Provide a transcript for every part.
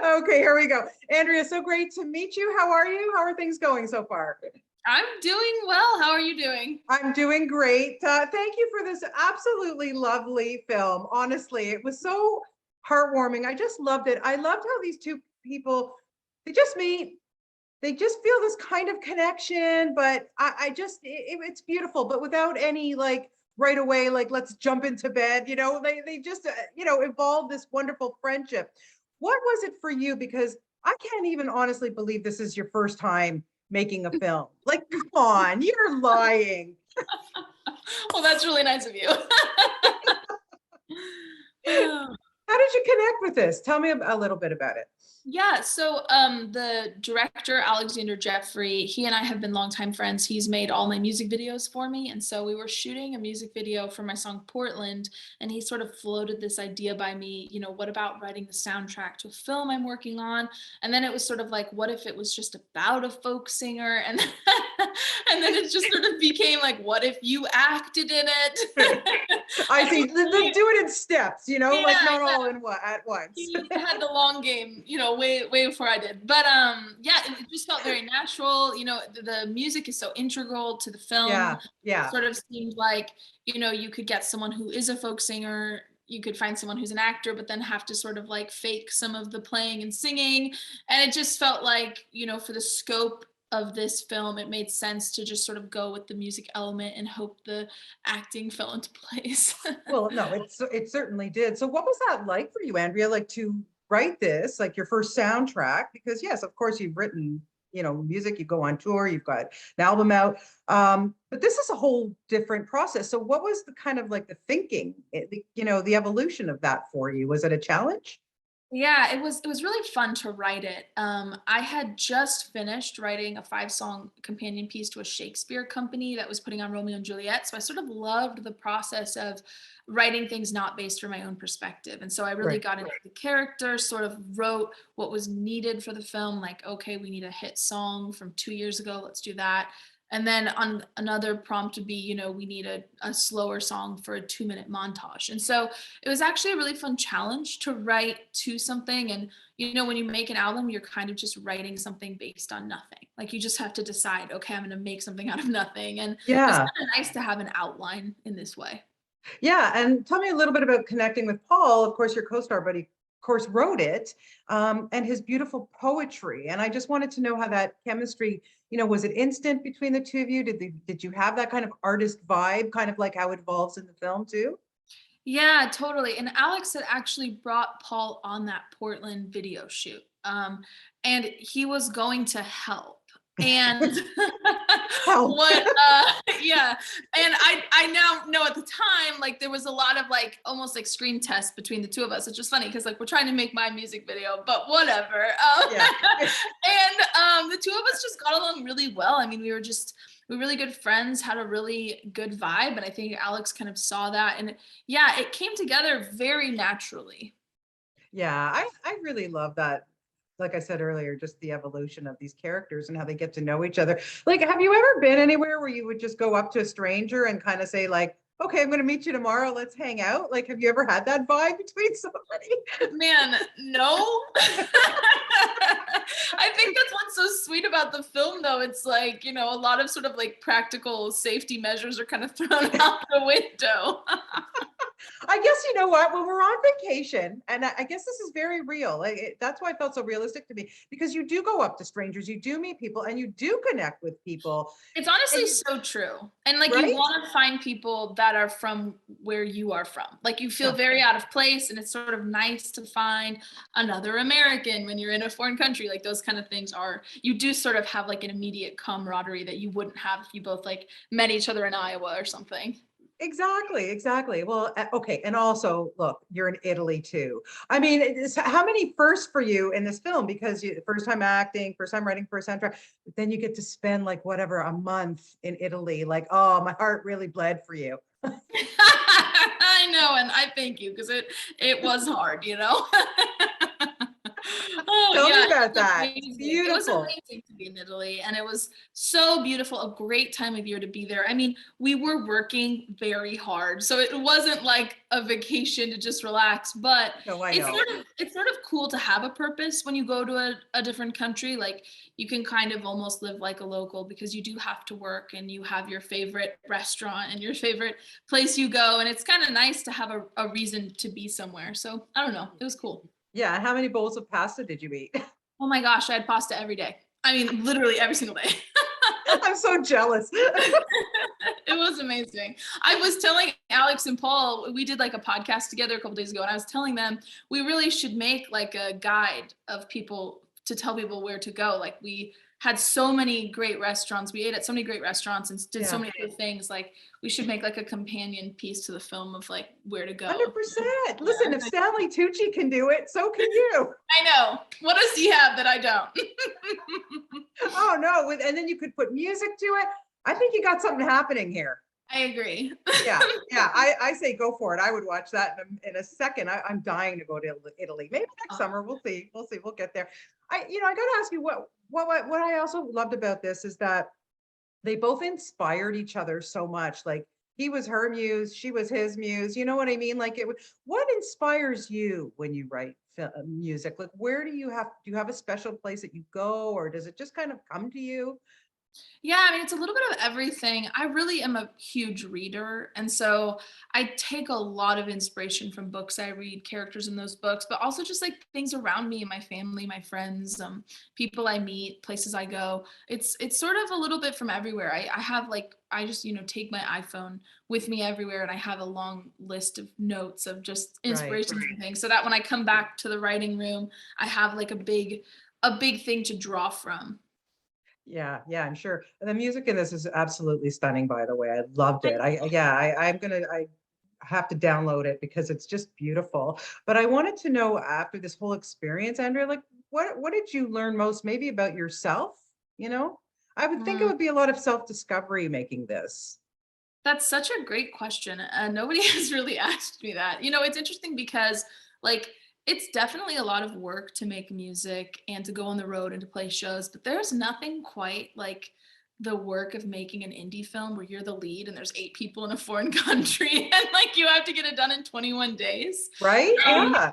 Okay, here we go. Andrea, so great to meet you. How are you? How are things going so far? I'm doing well. How are you doing? I'm doing great. Thank you for this absolutely lovely film. Honestly, it was so heartwarming. I just loved it. I loved how these two people, they just meet, they just feel this kind of connection, but I just, it's beautiful, but without any like right away, like let's jump into bed, they just, evolved this wonderful friendship. What was it for you? Because I can't even honestly believe this is your first time making a film. Like, come on, you're lying. Well, that's really nice of you. How did you connect with this? Tell me a little bit about it. Yeah, so the director, Alexander Jeffrey, he and I have been longtime friends. He's made all my music videos for me. And so we were shooting a music video for my song Portland, and he sort of floated this idea by me, what about writing the soundtrack to a film I'm working on? And then it was sort of like, what if it was just about a folk singer? And and then it just sort of became like, what if you acted in it? I see. Let's do it in steps, like not Yeah. all at once. He had the long game, way before I did. But yeah, it just felt very natural. The music is so integral to the film. It Yeah. sort of seemed like, you could get someone who is a folk singer, you could find someone who's an actor, but then have to sort of like fake some of the playing and singing. And it just felt like, for the scope of this film, it made sense to just sort of go with the music element and hope the acting fell into place. Well, no, it certainly did. So what was that like for you, Andrea, like to write this, like your first soundtrack? Because yes, of course you've written, music, you go on tour, you've got an album out. But this is a whole different process. So what was the kind of like the thinking, the evolution of that for you? Was it a challenge? Yeah, it was really fun to write it. I had just finished writing a 5-song companion piece to a Shakespeare company that was putting on Romeo and Juliet. So I sort of loved the process of writing things not based from my own perspective. And so I really Right. got into the character, sort of wrote what was needed for the film, like, okay, we need a hit song from 2 years ago, let's do that. And then on another prompt would be, we need a slower song for a 2-minute montage. And so it was actually a really fun challenge to write to something. And, when you make an album, you're kind of just writing something based on nothing. Like you just have to decide, okay, I'm going to make something out of nothing. And it's Yeah. kind of nice to have an outline in this way. Yeah, and tell me a little bit about connecting with Paul, of course, your co-star, but he, of course, wrote it, and his beautiful poetry. And I just wanted to know how that chemistry, was it instant between the two of you? Did you have that kind of artist vibe, kind of like how it evolves in the film too? Yeah, totally. And Alex had actually brought Paul on that Portland video shoot. And he was going to help. And Help. what yeah. And I now know at the time, like there was a lot of like almost like screen tests between the two of us, which is funny because like we're trying to make my music video, but whatever. Yeah. And the two of us just got along really well. I mean, we were really good friends, had a really good vibe. And I think Alex kind of saw that. And yeah, it came together very naturally. Yeah, I really love that. Like I said earlier, just the evolution of these characters and how they get to know each other. Like, have you ever been anywhere where you would just go up to a stranger and kind of say, like, okay, I'm going to meet you tomorrow. Let's hang out. Like, have you ever had that vibe between somebody? Man, no. I think that's what's so sweet about the film, though. It's like, a lot of sort of like practical safety measures are kind of thrown out the window. I guess you know what? When we're on vacation, and I guess this is very real. That's why it felt so realistic to me because you do go up to strangers, you do meet people, and you do connect with people. It's honestly And so true. And like you right? want to find people that are from where you are from. Like you feel Yeah. very out of place, and it's sort of nice to find another American when you're in a foreign country. Like those kind of things you do sort of have like an immediate camaraderie that you wouldn't have if you both like met each other in Iowa or something. Exactly. Well, okay. And also, look, you're in Italy too. I mean, how many firsts for you in this film? Because you first time acting, first time writing for a soundtrack, but then you get to spend like whatever a month in Italy. Like, oh, my heart really bled for you. I know, and I thank you because it was hard, Oh Tell me yeah, about it was that. It's amazing. It was beautiful. amazing to be in Italy, and it was so beautiful. A great time of year to be there. I mean, we were working very hard, so it wasn't like a vacation to just relax. But No, I it's know. sort of cool to have a purpose when you go to a different country. Like you can kind of almost live like a local because you do have to work and you have your favorite restaurant and your favorite place you go. And it's kind of nice to have a reason to be somewhere. So I don't know. It was cool. Yeah. How many bowls of pasta did you eat? Oh my gosh, I had pasta every day. I mean, literally every single day. I'm so jealous. It was amazing. I was telling Alex and Paul, we did like a podcast together a couple days ago, and I was telling them we really should make like a guide of people to tell people where to go. Like we had so many great restaurants. We ate at so many great restaurants and did so Yeah. many other things. Like we should make like a companion piece to the film of like where to go. 100%. Listen, if Stanley Tucci can do it, so can you. I know. What does he have that I don't? Oh no. And then you could put music to it. I think you got something happening here. I agree. Yeah. Yeah. I say go for it. I would watch that in a second. I'm dying to go to Italy. Maybe next summer. We'll see. We'll see. We'll get there. I got to ask you what I also loved about this is that they both inspired each other so much. Like he was her muse, she was his muse. You know what I mean? Like what inspires you when you write music? Like where do you have a special place that you go, or does it just kind of come to you? Yeah, I mean, it's a little bit of everything. I really am a huge reader. And so I take a lot of inspiration from books I read, characters in those books, but also just like things around me, my family, my friends, people I meet, places I go. It's sort of a little bit from everywhere. I have like, I just, take my iPhone with me everywhere and I have a long list of notes of just inspirations and things so that when I come back to the writing room, I have like a big thing to draw from. Yeah, yeah, I'm sure. And the music in this is absolutely stunning, by the way. I loved it. I have to download it because it's just beautiful. But I wanted to know after this whole experience, Andrea, like what did you learn most maybe about yourself? You know, I would think it would be a lot of self-discovery making this. That's such a great question. Nobody has really asked me that. It's interesting because like it's definitely a lot of work to make music and to go on the road and to play shows, but there's nothing quite like the work of making an indie film where you're the lead and there's 8 people in a foreign country and like you have to get it done in 21 days. Right? Yeah.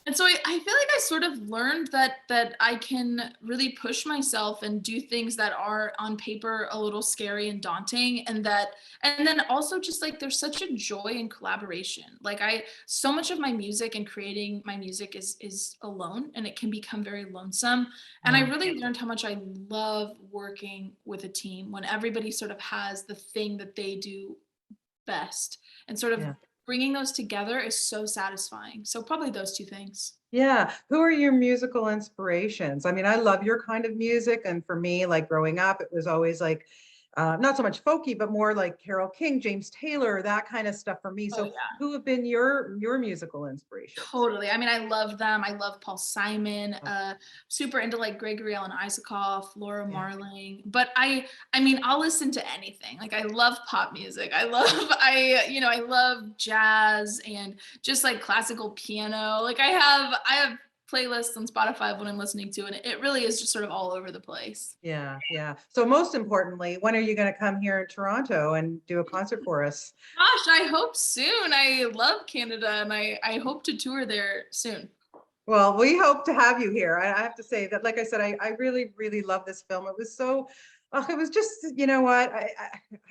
And so I feel like I sort of learned that I can really push myself and do things that are on paper a little scary and daunting, and then also just like there's such a joy in collaboration. Like so much of my music and creating my music is alone, and it can become very lonesome. And I really learned how much I love working with a team when everybody sort of has the thing that they do best, and sort of bringing those together is so satisfying. So probably those two things. Yeah. Who are your musical inspirations? I mean, I love your kind of music. And for me, like growing up, it was always like, not so much folky, but more like Carole King, James Taylor, that kind of stuff for me. Oh, So yeah. who have been your musical inspirations? Totally. I mean, I love them. I love Paul Simon, super into like Gregory Alan Isakov, Laura Marling. But I mean, I'll listen to anything. Like I love pop music. I love jazz and just like classical piano. Like I have playlists on Spotify of what I'm listening to, and it really is just sort of all over the place. Yeah, yeah. So most importantly, when are you going to come here in Toronto and do a concert for us? Gosh, I hope soon. I love Canada and I hope to tour there soon. Well, we hope to have you here. I have to say that, like I said, I really, really love this film. It was so, it was just, you know what,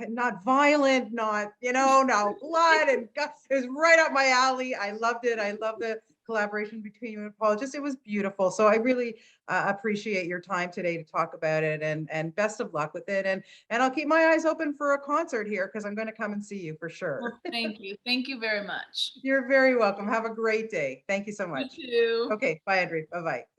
not violent, not, no blood and guts. It was right up my alley. I loved it. I love the collaboration between you and Paul. Just, it was beautiful. So I really appreciate your time today to talk about it, and best of luck with it. And I'll keep my eyes open for a concert here because I'm going to come and see you for sure. Well, thank you. Thank you very much. You're very welcome. Have a great day. Thank you so much. You too. Okay. Bye, Andrea. Bye-bye.